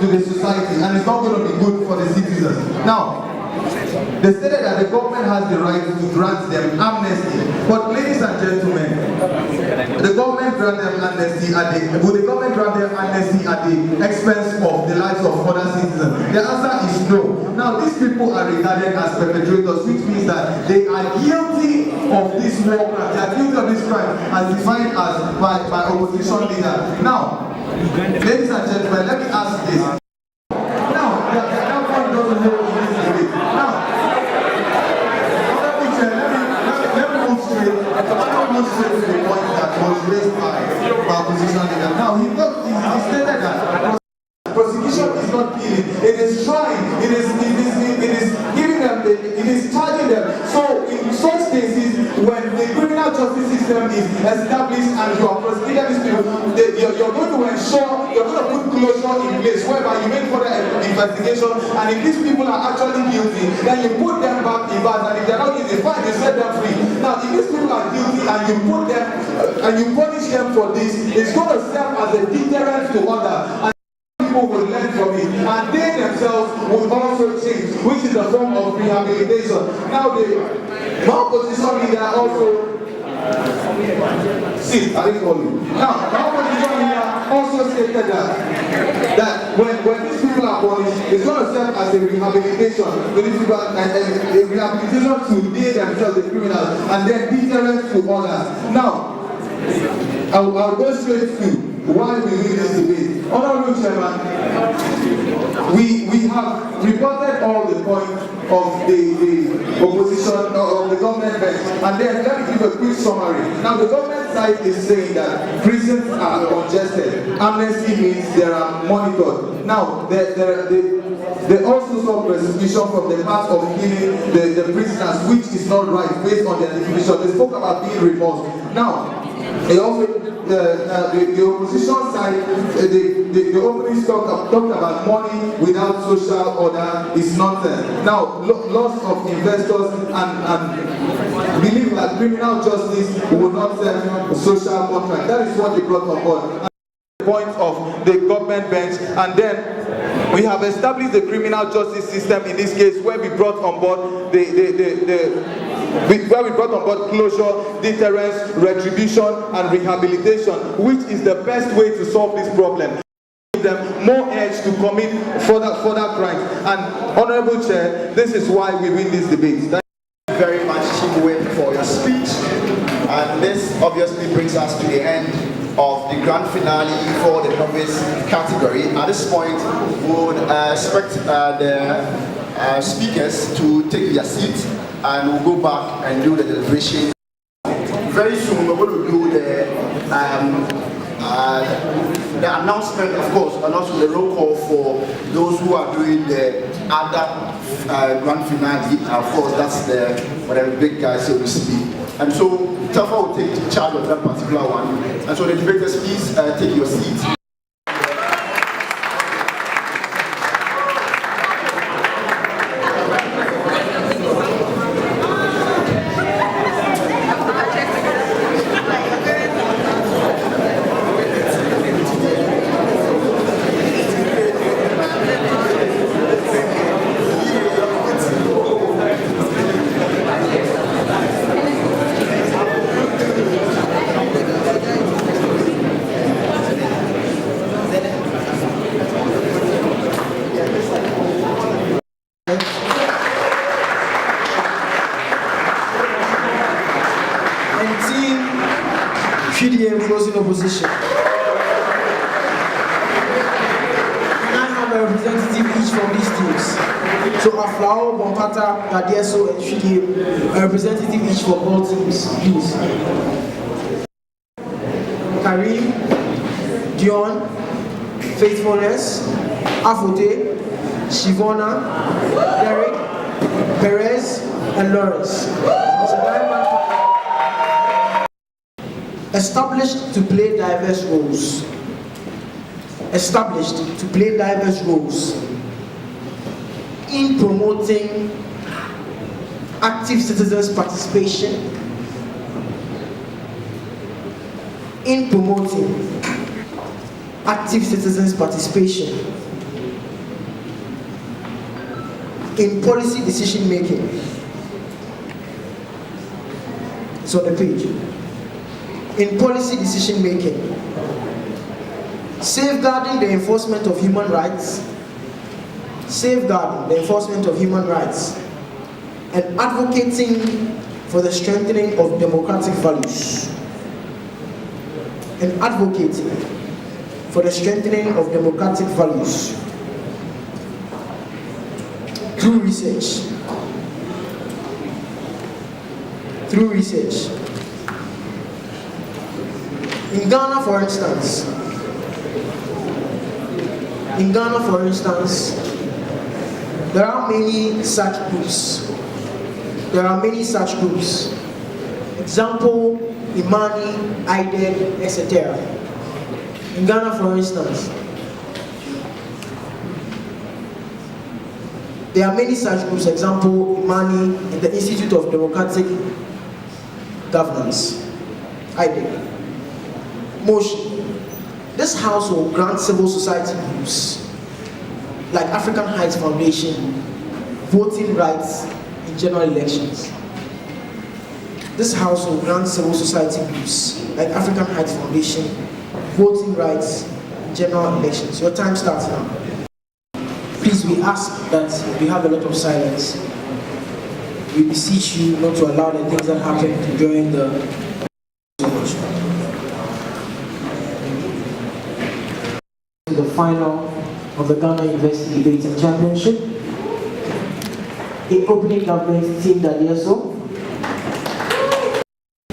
to the society, and it's not going to be good for the citizens. Now, they stated that the government has the right to grant them amnesty. But ladies and gentlemen, the government grant them amnesty at will the government grant them amnesty at the expense of the lives of other citizens? The answer is no. Now, these people are regarded as perpetrators, which means that they are guilty of this war crime. They are guilty of this crime as defined as by opposition leader. Now, ladies and gentlemen, let me ask this. Now, that point doesn't hold in this debate. Now, let me move straight to the point that was raised by opposition leader. Now, he stated that prosecution is not killing, it is trying, it is giving them, it is charging them. So in such cases, when the criminal justice system is established and you are prosecuting these people, you're going to ensure, you're going to put closure in place whereby you make further investigation, and if these people are actually guilty, then you put them back in bars, and if they're not guilty, fine, you set them free. Now, if these people are guilty and you put them and you punish them for this, it's going to serve as a deterrent to others. People will learn from it, and they themselves will also change, which is a form of rehabilitation. Now, the opposition leader also also stated that when these people are punished, it's going to serve as a rehabilitation to these people, and a rehabilitation to they themselves, the criminals, and then deterrent to others. Now, I'll go straight to why we win this debate. Honorable Chairman, we have reported all the points of the opposition, of the government bench, and then let me give a quick summary. Now, the government side is saying that prisons are congested. Amnesty means they are monitored. Now, they also saw persecution from the part of killing the prisoners, which is not right based on their definition. They spoke about being remorse. Now, they also, the opposition side, the opening talked about money without social order is nonsense. Now, loss of investors and believe that criminal justice will not serve social contract. That is what they brought on board. The point of the government bench, and then we have established the criminal justice system in this case, where we brought on board where we brought on board closure, deterrence, retribution, and rehabilitation, which is the best way to solve this problem. Give them more edge to commit further crimes. And Honorable Chair, this is why we win this debate. Thank you very much, Chief Uenr, for your speech. And this obviously brings us to the end of the grand finale for the novice category. At this point, we would expect the speakers to take their seats, and we'll go back and do the deliberation. Very soon we're going to do the announcement, of course, and also the roll call for those who are doing the other grand finale. Of course, that's the whatever big guy, so to speak. And so Tafa will take charge of that particular one. And so the debaters, please take your seats. Closing opposition. Can I have a representative each from these teams? So Aflao, Bompata, Gadieso, and Shidi, a representative each for all teams, please. Karim, Dion, Faithfulness, Afote, Shivona, Derek, Perez, and Lawrence. Established to play diverse roles. Established to play diverse roles in promoting active citizens' participation, in promoting active citizens' participation in policy decision making. It's on the page. In policy decision making, safeguarding the enforcement of human rights, safeguarding the enforcement of human rights, and advocating for the strengthening of democratic values. And advocating for the strengthening of democratic values through research. Through research. In Ghana, for instance, there are many such groups. Example, Imani, IDED, etc. In Ghana, for instance, there are many such groups. Example, Imani and the Institute of Democratic Governance, IDED. Motion. This house will grant civil society groups like African Heights Foundation voting rights in general elections. This house will grant civil society groups like African Heights Foundation voting rights in general elections. Your time starts now. Please, we ask that we have a lot of silence. We beseech you not to allow the things that happened during the final of the Ghana University Debating Championship. In opening government, Team Dadieso,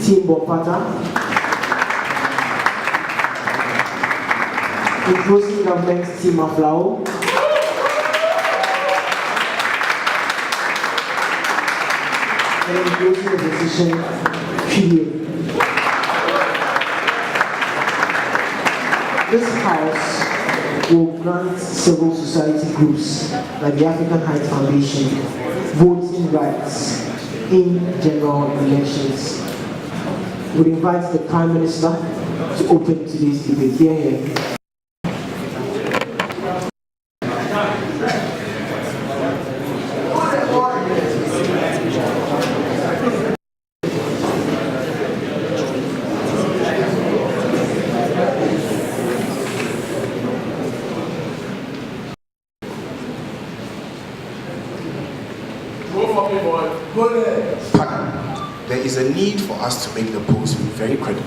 Team Bompata. In closing government, Team Aflao. And in closing opposition, Philip. This house will grant civil society groups like the African Heights Foundation voting rights in general elections. We invite the Prime Minister to open today's debate. Here. There is a need for us to make the post very credible.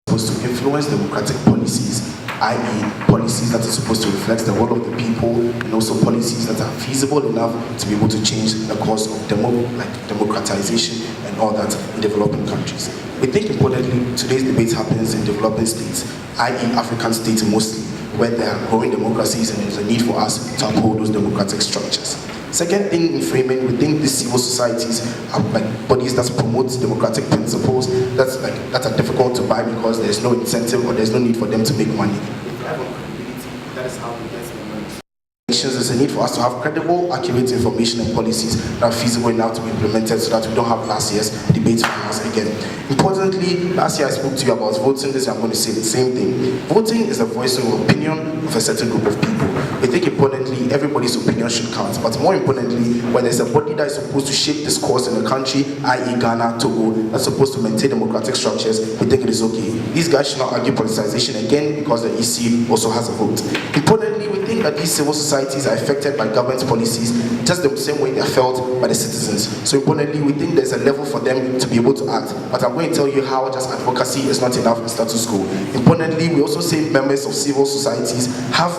Supposed to influence democratic policies, i.e. policies that are supposed to reflect the will of the people, and also policies that are feasible enough to be able to change the course of democratization and all that in developing countries. We think importantly, today's debate happens in developing states, i.e. African states mostly, where there are growing democracies and there's a need for us to uphold those democratic structures. Second thing in framing, we think these civil societies are like bodies that promote democratic principles that are difficult to buy because there's no incentive or there's no need for them to make money. That is how we get the money. There's a need for us to have credible, accurate information and policies that are feasible enough to be implemented so that we don't have last year's debates finals again. Importantly, last year I spoke to you about voting. This year I'm going to say the same thing. Voting is a voice of opinion of a certain group of people. We think importantly, everybody's opinion should count, but more importantly, when there's a body that is supposed to shape discourse in the country, i.e. Ghana, Togo, that's supposed to maintain democratic structures, we think it is okay. These guys should not argue politicization again because the EC also has a vote. Importantly, we think that these civil societies are affected by government policies just the same way they are felt by the citizens. So importantly, we think there's a level for them to be able to act, but I'm going to tell you how just advocacy is not enough in status quo. Importantly, we also say members of civil societies have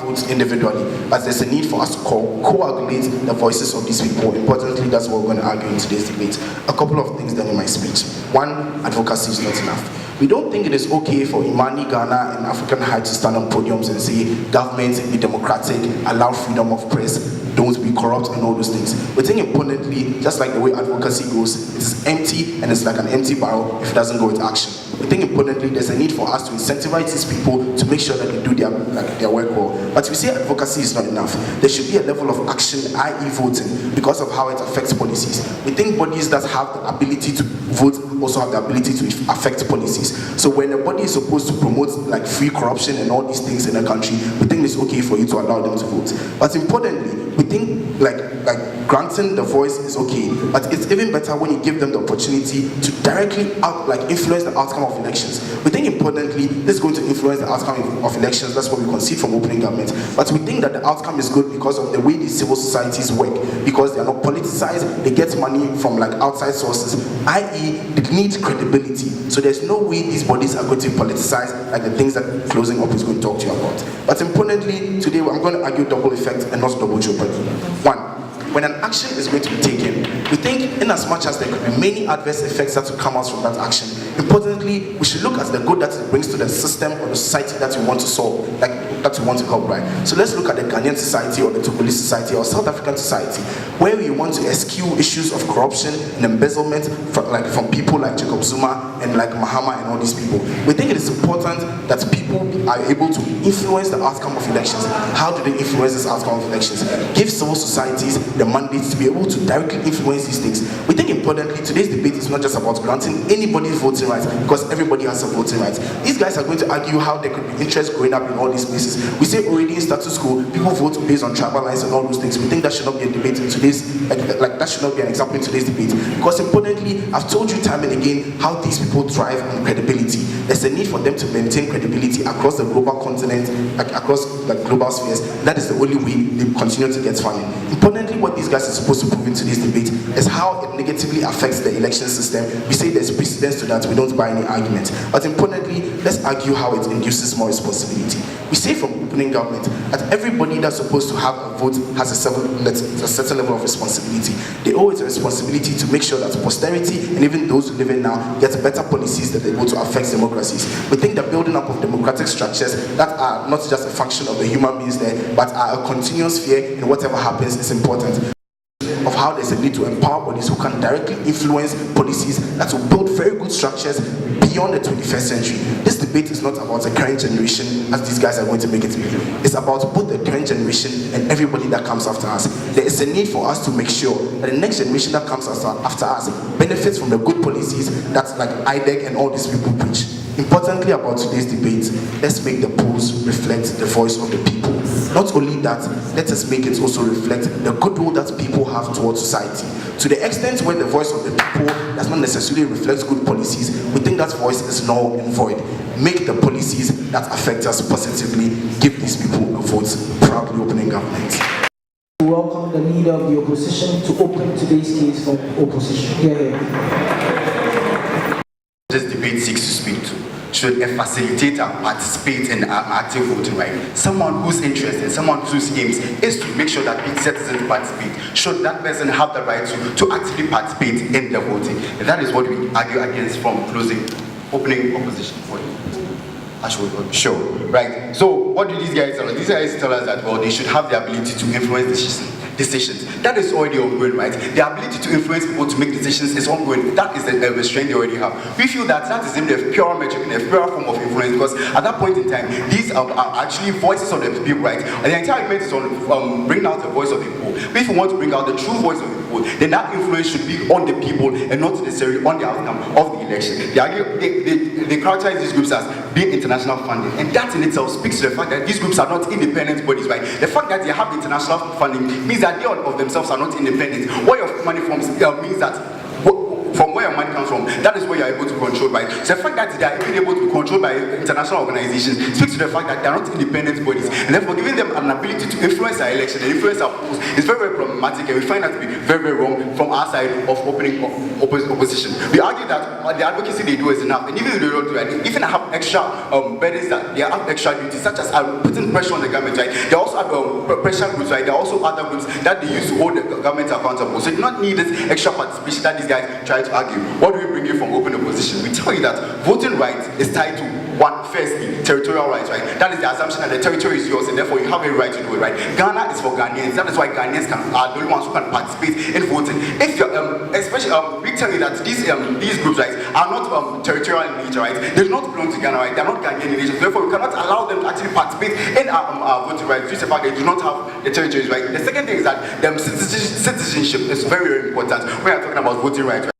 votes individually, but there's a need for us to coagulate the voices of these people. Importantly, that's what we're going to argue in today's debate. A couple of things then in my speech. One, advocacy is not enough. We don't think it is okay for Imani, Ghana, and African Heights to stand on podiums and say, government, be democratic, allow freedom of press, don't be corrupt, and all those things. We think importantly, just like the way advocacy goes, it is empty and it's like an empty barrel if it doesn't go into action. We think importantly, there's a need for us to incentivize these people to make sure that they do their work well. But we say advocacy is not enough. There should be a level of action, i.e. voting, because of how it affects policies. We think bodies that have the ability to vote also have the ability to affect policies. So when a body is supposed to promote like free corruption and all these things in a country, we think it's okay for you to allow them to vote. But importantly, we think like granting the voice is okay, but it's even better when you give them the opportunity to directly influence the outcome of elections. We think importantly, this is going to influence the outcome of elections. That's what we concede from opening government. But we think that the outcome is good because of the way these civil societies work, because they are not politicized, they get money from like outside sources, i.e. they need credibility. So there's no way these bodies are going to be politicized like the things that closing up is going to talk to you about. But importantly, today I'm going to argue double effect and not double jeopardy. One, when an action is going to be taken, we think in as much as there could be many adverse effects that will come out from that action, importantly, we should look at the good that it brings to the system or the society that we want to solve, like that we want to help, right? So let's look at the Ghanaian society or the Togolese society or South African society, where we want to eschew issues of corruption and embezzlement from people like Jacob Zuma and like Mahama and all these people. We think it is important that people are able to influence the outcome of elections. How do they influence this outcome of elections? Give civil societies the mandate to be able to directly influence these things. We think importantly, today's debate is not just about granting anybody's voting rights, because everybody has a voting rights. These guys are going to argue how there could be interest growing up in all these places. We say already in status quo, people vote based on tribal lines and all those things. We think that should not be a debate in today's, that should not be an example in today's debate. Because importantly, I've told you time and again how these people thrive on credibility. There's a need for them to maintain credibility across the global continent, across the global spheres. That is the only way they continue to get funding. Importantly, what these guys are supposed to prove in today's debate is how it negatively affects the election system. We say there's precedence to that, we don't buy any argument. But importantly, let's argue how it induces more responsibility. We say from opening government that everybody that's supposed to have a vote has a certain level of responsibility. They owe it a responsibility to make sure that posterity and even those who live in now get better policies that are able to affect democracies. We think the building up of democratic structures that are not just a function of the human beings there, but are a continuous sphere, and whatever happens is important. Of how there's a need to empower bodies who can directly influence policies that will build very good structures beyond the 21st century. This debate is not about the current generation, as these guys are going to make it be. It's about both the current generation and everybody that comes after us. There is a need for us to make sure that the next generation that comes after us benefits from the good policies that like IDEC and all these people preach. Importantly about today's debate, let's make the polls reflect the voice of the people. Not only that, let us make it also reflect the goodwill that people have towards society. To the extent where the voice of the people does not necessarily reflect good policies, we think that voice is null and void. Make the policies that affect us positively. Give these people a vote. Proudly opening government. We welcome the leader of the opposition to open today's case for opposition. This debate seeks to speak to should a facilitator participate in active voting, right? Someone whose interest and someone whose aims is to make sure that citizens participate. Should that person have the right to actively participate in the voting? And that is what we argue against from opening opposition. Sure, right? So what do these guys tell us? These guys tell us that, well, they should have the ability to influence decisions. That is already ongoing, right? The ability to influence people to make decisions is ongoing. That is the restraint they already have. We feel that that is in the pure metric, in the pure form of influence, because at that point in time, these are actually voices of the people, right? And the entire argument is on bringing out the voice of the people. But if you want to bring out the true voice of the people, then that influence should be on the people and not necessarily on the outcome of the election. They characterize these groups as being international funding, and that in itself speaks to the fact that these groups are not independent bodies, right? The fact that they have international funding means that they of themselves are not independent. Where your money from means that from where your money comes from, that is where you are able to control, right? So the fact that they are even able to be controlled by international organizations speaks to the fact that they are not independent bodies, and therefore giving them an ability to influence our election and influence our polls is very, very problematic, and we find that to be very, very wrong from our side of opening opposition. We argue that the advocacy they do is enough, and even if they don't do it, even have extra burdens that they have extra duties, such as putting pressure on the government, right? They also have pressure groups, right? There are also other groups that they use to hold the government accountable. So you do not need this extra participation that these guys try to argue. What do we bring you from open opposition? We tell you that voting rights is tied to one, firstly, territorial rights, right? That is the assumption that the territory is yours, and therefore you have a right to do it, right? Ghana is for Ghanaians. That is why Ghanaians are the only ones who can participate in voting. If you're, especially, we tell you that these groups, right, are not territorial in nature, right? They do not belong to Ghana, right? They are not Ghanaian in nature. Therefore, we cannot allow them to actually participate in our voting rights, due to the fact they do not have the territories, right? The second thing is that citizenship is very, very important when we are talking about voting rights, right?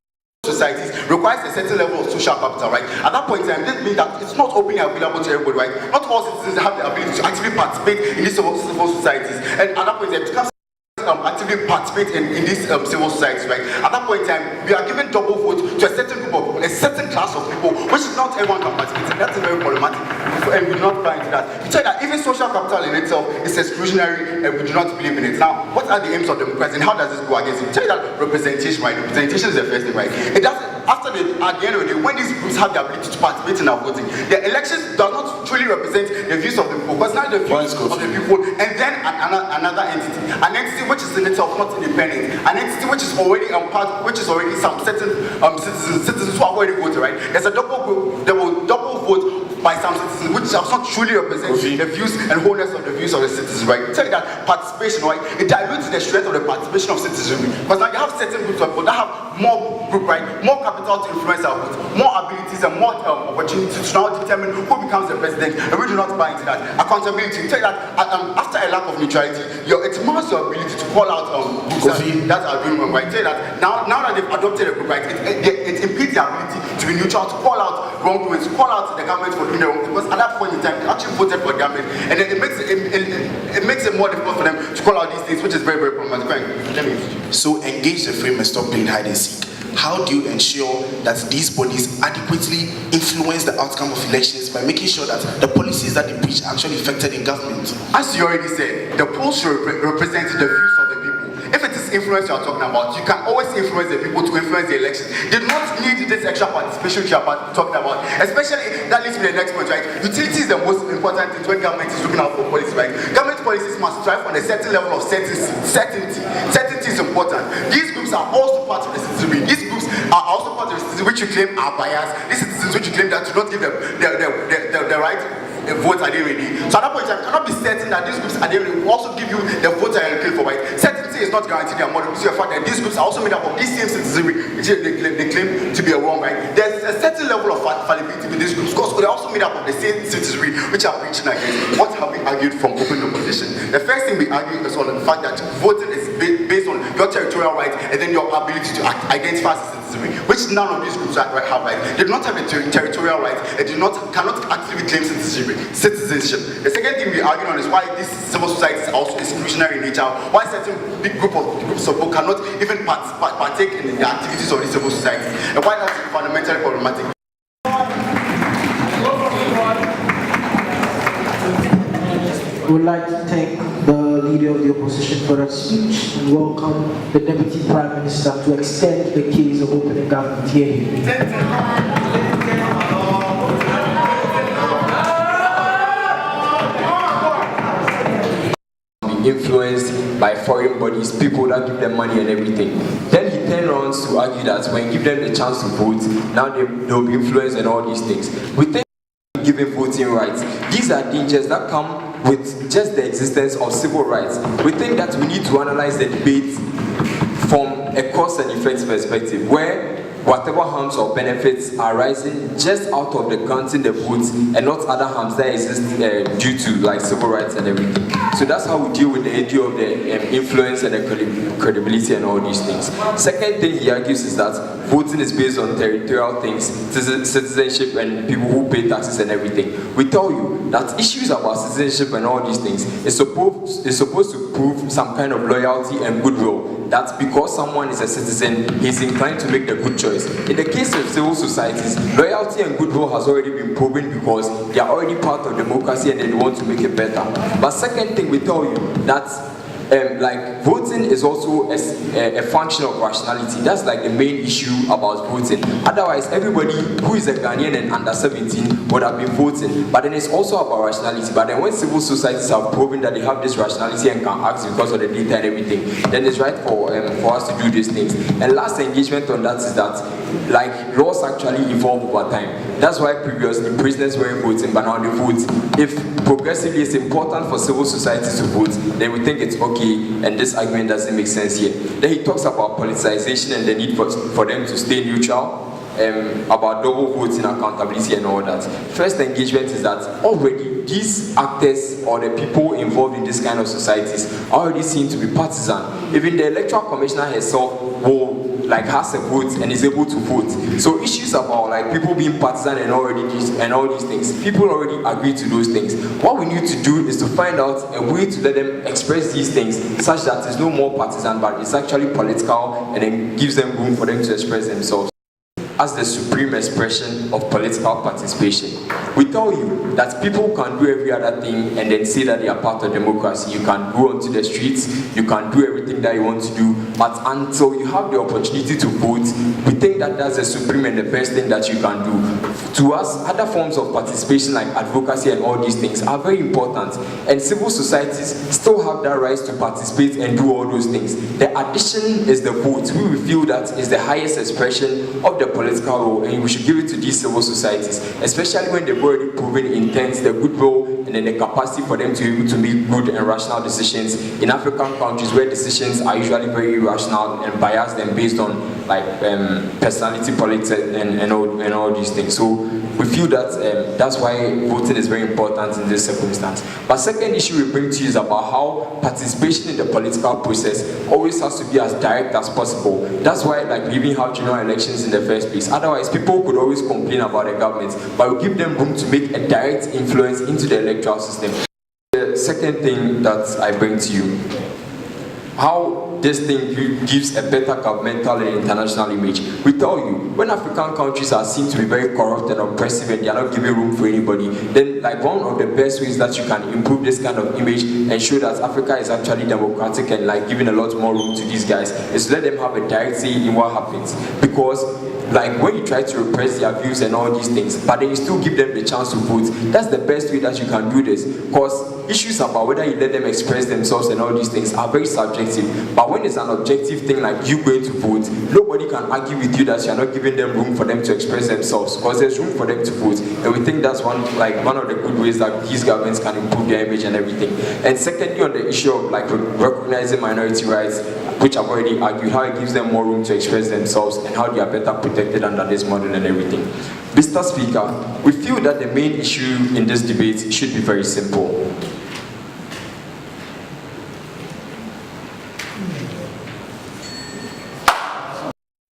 Societies requires a certain level of social capital, right? At that point in time, this means that it's not openly available to everybody, right? Not all citizens have the ability to actively participate in these civil societies, and at that point in time, it becomes actively participate in these civil societies, right? At that point in time, we are giving double vote to a certain group of people, a certain class of people, which not everyone can participate in. That's very problematic, and we do not buy into that. We tell that even social capital in itself is exclusionary, and we do not believe in it. Now, what are the aims of democracy, and how does this go against it? We tell you that representation, right? Representation is the first thing, right? It doesn't. At the end of the day, when these groups have the ability to participate in our voting, the elections does not truly represent the views of the people, but not the views of the people, and then another entity, an entity which is in itself not independent, an entity which is already which is already some certain citizens who have already voted, right? There's a double vote by some citizens, which does not truly represent the views and wholeness of the views of the citizens, right? Tell you that participation, right? It dilutes the strength of the participation of citizenry, because now you have certain groups of people that have more group, right? More capital to influence our vote, more abilities and more opportunities to now determine who becomes the president, and we do not buy into that. Accountability, tell you that after a lack of neutrality, it marks your ability to call out groups that are doing wrong, right? Tell you that now that they've adopted a group, right? It impedes their ability to be neutral, to call out wrongdoings, to call out the government for doing the wrong thing, because at that point in time, they actually voted for the government, and then it makes it more difficult for them to call out these things, which is very, very problematic. So engage the frame and stop playing hide and seek. How do you ensure that these bodies adequately influence the outcome of elections by making sure that the policies that they preach are actually effected in government? As you already said, the polls should represent the views of the people. If it is influence you are talking about, you can always influence the people to influence the elections. They do not need this extra participation you are talking about. Especially, that leads to the next point, right? Utility is the most important thing when government is looking out for policy, right? Government policies must strive on a certain level of certainty. Certainty is important. These groups are also part of the citizenry. These groups are also part of the citizens which you claim are biased. These citizens which you claim that do not give them the right vote are they ready. So at that point in time, you cannot be certain that these groups are they ready. We also give you the vote that you're looking for, right? Certainty is not guaranteed in model. You see the fact that these groups are also made up of these same citizenry which they claim to be a wrong, right? There's a certain level of fallibility with these groups because they're also made up of the same citizenry which are preaching against. What have we argued from open opposition? The first thing we argue is on the fact that voting is based on your territorial rights and then your ability to identify as a citizenry, which none of these groups have, right? They do not have a territorial rights. They cannot actively claim citizenship. The second thing we argue on is why these civil societies are also exclusionary in nature. Why certain big groups of people cannot even partake in the activities of these civil societies, and why that's fundamentally problematic. We would like to thank the leader of the opposition for that speech and welcome the Deputy Prime Minister to extend the keys of opening government here. Influenced by foreign bodies, people that give them money and everything. Then he turned around to argue that when you give them the chance to vote, now they'll be influenced and all these things. We think giving voting rights, these are dangers that come with just the existence of civil rights. We think that we need to analyze the debate from a cause and effect perspective, where whatever harms or benefits are rising just out of the granting the votes and not other harms that exist due to like civil rights and everything. So that's how we deal with the idea of the influence and the credibility and all these things. Second thing he argues is that voting is based on territorial things, citizenship and people who pay taxes and everything. We tell you that issues about citizenship and all these things is supposed to prove some kind of loyalty and goodwill. That's because someone is a citizen, he's inclined to make the good choice. In the case of civil societies, loyalty and goodwill has already been proven because they are already part of democracy and they want to make it better. But second thing, we tell you that like voting is also a function of rationality. That's like the main issue about voting. Otherwise, everybody who is a Ghanaian and under 17 would have been voting. But then it's also about rationality. But then when civil societies have proven that they have this rationality and can act because of the data and everything, then it's right for us to do these things. And last engagement on that is that like laws actually evolve over time. That's why previously prisoners weren't voting, but now they vote. If progressively it's important for civil societies to vote, then we think it's okay, and this argument doesn't make sense here. Then he talks about politicization and the need for them to stay neutral, about double voting, accountability and all that. First engagement is that already these actors or the people involved in this kind of societies already seem to be partisan. Even the electoral commissioner herself like has a vote and is able to vote. So issues about like people being partisan and all these things, people already agree to those things. What we need to do is to find out a way to let them express these things such that it's no more partisan, but it's actually political, and then gives them room for them to express themselves as the supreme expression of political participation. We tell you that people can do every other thing and then say that they are part of democracy. You can go onto the streets, you can do everything that you want to do, but until you have the opportunity to vote, we think that that's the supreme and the best thing that you can do. To us, other forms of participation like advocacy and all these things are very important, and civil societies still have that right to participate and do all those things. The addition is the vote. We will feel that is the highest expression of the political role, and we should give it to these civil societies, especially when they've already proven intent, the goodwill, and then the capacity for them to be able to make good and rational decisions in African countries where decisions are usually very irrational and biased and based on like personality politics and all these things. So we feel that that's why voting is very important in this circumstance. But second issue we bring to you is about how participation in the political process always has to be as direct as possible. That's why like we even have general elections in the first place. Otherwise, people could always complain about the government, but we give them room to make a direct influence into the electoral system. The second thing that I bring to you, how this thing gives a better governmental and international image. We tell you, when African countries are seen to be very corrupt and oppressive and they are not giving room for anybody, then like one of the best ways that you can improve this kind of image and show that Africa is actually democratic and like giving a lot more room to these guys is to let them have a direct say in what happens. Because like when you try to repress their views and all these things, but then you still give them the chance to vote, that's the best way that you can do this. Because issues about whether you let them express themselves and all these things are very subjective. But when it's an objective thing like you going to vote, nobody can argue with you that you're not giving them room for them to express themselves, because there's room for them to vote. And we think that's one of the good ways that these governments can improve their image and everything. And secondly, on the issue of like recognizing minority rights, which I've already argued, how it gives them more room to express themselves and how they are better protected under this model and everything. Mr. Speaker, we feel that the main issue in this debate should be very simple.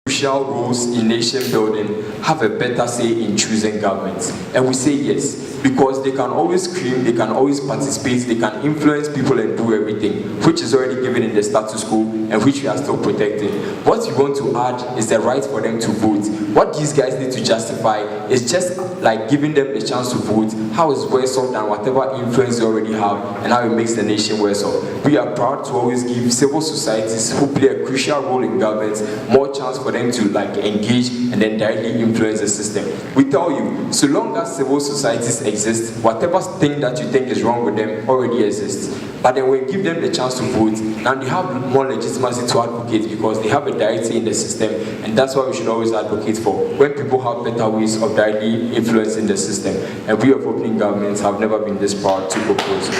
Crucial roles in nation building have a better say in choosing governments. And we say yes, because they can always scream, they can always participate, they can influence people and do everything, which is already given in the status quo and which we are still protecting. What we want to add is the right for them to vote. What these guys need to justify is just like giving them the chance to vote, how it's worse off than whatever influence they already have and how it makes the nation worse off. We are proud to always give civil societies who play a crucial role in governments more chance for them to like engage and then directly influence the system. We tell you, so long as civil societies exist, whatever thing that you think is wrong with them already exists. But then when you give them the chance to vote, now they have more legitimacy to advocate because they have a direct say in the system, and that's what we should always advocate for. When people have better ways of directly influencing the system, and we of opening governments have never been this proud to propose.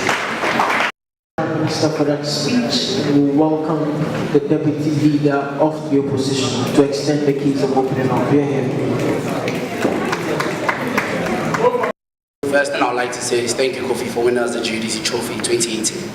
Minister, for that speech. We welcome the Deputy Leader of the Opposition to extend the keys of opening up. First thing I would like to say is thank you, Kofi, for winning us the GDC Trophy 2018.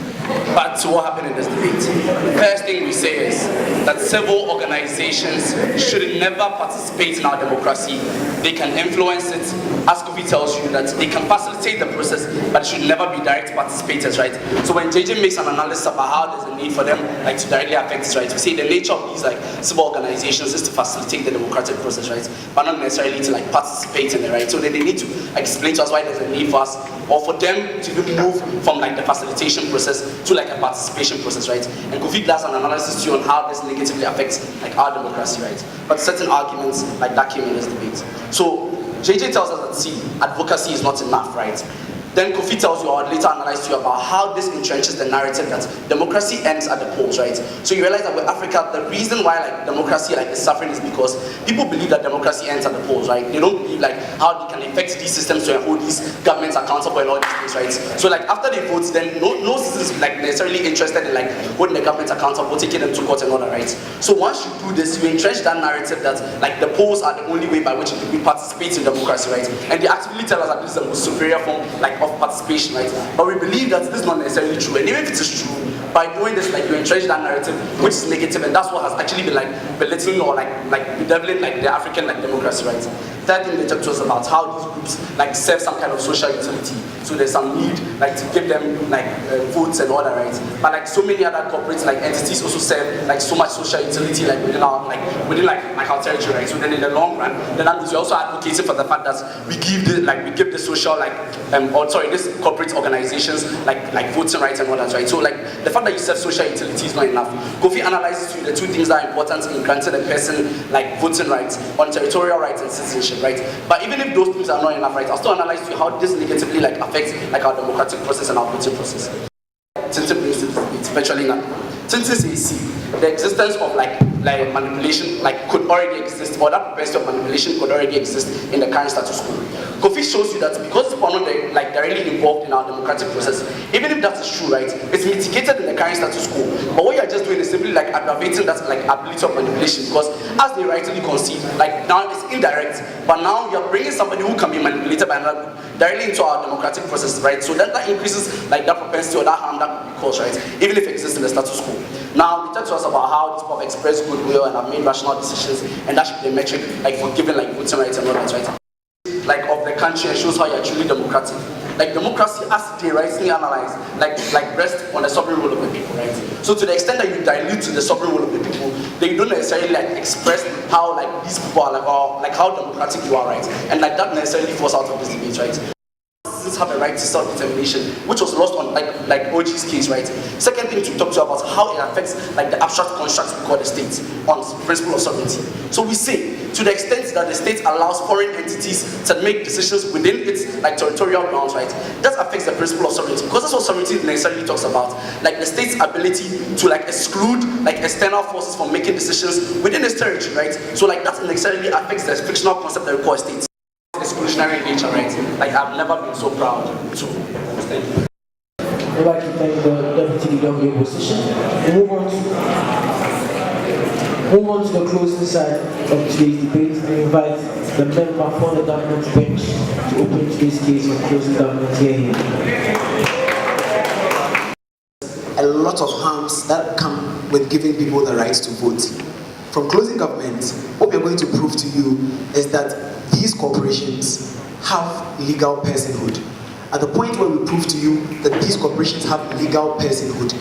But to what happened in this debate? The first thing we say is that civil organizations should never participate in our democracy. They can influence it, as Kofi tells you, that they can facilitate the process, but it should never be direct participators, right? So when JJ makes an analysis about how there's a need for them like to directly affect this, right? We say the nature of these like civil organizations is to facilitate the democratic process, right? But not necessarily to like participate in it, right? So then they need to explain to us why there's a need for us or for them to move from like the facilitation process to like a participation process, right? And Kofi does an analysis to you on how this negatively affects like our democracy, right? But certain arguments like that came in this debate. So JJ tells us that see, advocacy is not enough, right? Then Kofi tells you or later analyze to you about how this entrenches the narrative that democracy ends at the polls, right? So you realize that with Africa, the reason why like democracy like is suffering is because people believe that democracy ends at the polls, right? They don't believe like how they can affect these systems to hold these governments accountable and all these things, right? So like after they vote, then no citizens like necessarily interested in like holding the government accountable, taking them to court and all that, right? So once you do this, you entrench that narrative that like the polls are the only way by which we participate in democracy, right? And they actively tell us that this is the most superior form like of participation, right? But we believe that this is not necessarily true, and even if it is true, by doing this, like you entrench that narrative, which is negative, and that's what has actually been like belittling or like bedeviling like the African like democracy, right? Third thing they talked to us about how these groups like serve some kind of social utility. So there's some need like to give them like votes and all that, right? But like so many other corporate like entities also serve like so much social utility like within our our territory, right? So then in the long run, then that means we're also advocating for the fact that we give the social these corporate organizations like voting rights and all that, right? So like the fact that you serve social utility is not enough. Kofi analyzes the two things that are important in granting a person like voting rights on territorial rights and citizenship, right? But even if those things are not enough, right, I'll still analyze to you how this negatively like affects like our democratic process and our voting process. Tintin brings it's virtually not. Tintin says the existence of like manipulation like could already exist, or that propensity of manipulation could already exist in the current status quo. Kofi shows you that because people are not like directly involved in our democratic process, even if that is true, right, it's mitigated in the current status quo. But what you're just doing is simply like aggravating that like ability of manipulation, because as they rightly concede, like now it's indirect, but now you're bringing somebody who can be manipulated by another group directly into our democratic process, right? So then that increases like that propensity or that harm that could cause, right, even if it exists in the status quo. Now, they talk to us about how these people have expressed goodwill and have made rational decisions, and that should be a metric like for giving like voting rights and all that, right? Like of the country, and shows how you're truly democratic. Like democracy, as they rightly analyze, like rests on the sovereign will of the people, right? So to the extent that you dilute to the sovereign will of the people, they don't necessarily like express how like these people are like how democratic you are, right? And like that necessarily falls out of this debate, right? Have a right to self-determination, which was lost on like OG's case, right? Second thing to talk to you about how it affects like the abstract construct we call the state on principle of sovereignty. So we say to the extent that the state allows foreign entities to make decisions within its like territorial grounds, right, that affects the principle of sovereignty, because that's what sovereignty necessarily talks about, like the state's ability to like exclude like external forces from making decisions within its territory, right? So like that necessarily affects the fictional concept that we call state. Exclusionary nature, right? Like I've never been so proud. So thank you. I'd like to thank the Deputy Leader of the Opposition. And move on to the closing side of today's debate and invite the member for the government bench to open today's case of closing government hearing. A lot of harms that come with giving people the right to vote. From closing government, what we are going to prove to you is that these corporations have legal personhood. At the point where we prove to you that these corporations have legal personhood,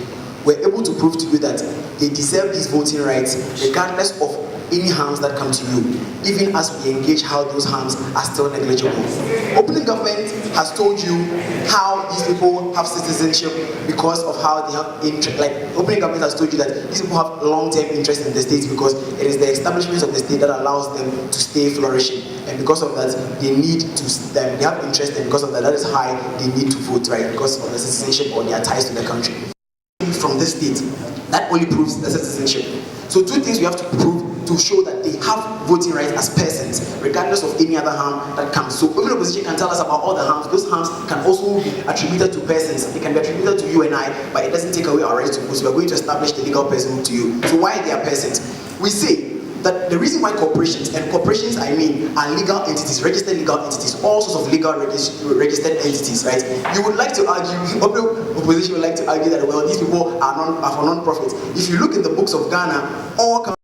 we're able to prove to you that they deserve these voting rights regardless of any harms that come to you, even as we engage how those harms are still negligible. Opening government has told you how these people have citizenship because of how they have interest. Like opening government has told you that these people have long-term interest in the state because it is the establishment of the state that allows them to stay flourishing, and because of that they need to they have interest, and because of that is high they need to vote, right, because of the citizenship or their ties to the country. From this state, that only proves the citizenship. So two things we have to prove to show that they have voting rights as persons, regardless of any other harm that comes. So even the opposition can tell us about all the harms. Those harms can also be attributed to persons. They can be attributed to you and I, but it doesn't take away our rights to vote. So we are going to establish the legal personhood to you. So why they are persons? We say that the reason why corporations, and corporations I mean are legal entities, registered legal entities, all sorts of legal registered entities, right? You would like to argue, opposition would like to argue that, well, these people are for non-profit. If you look in the books of Ghana, all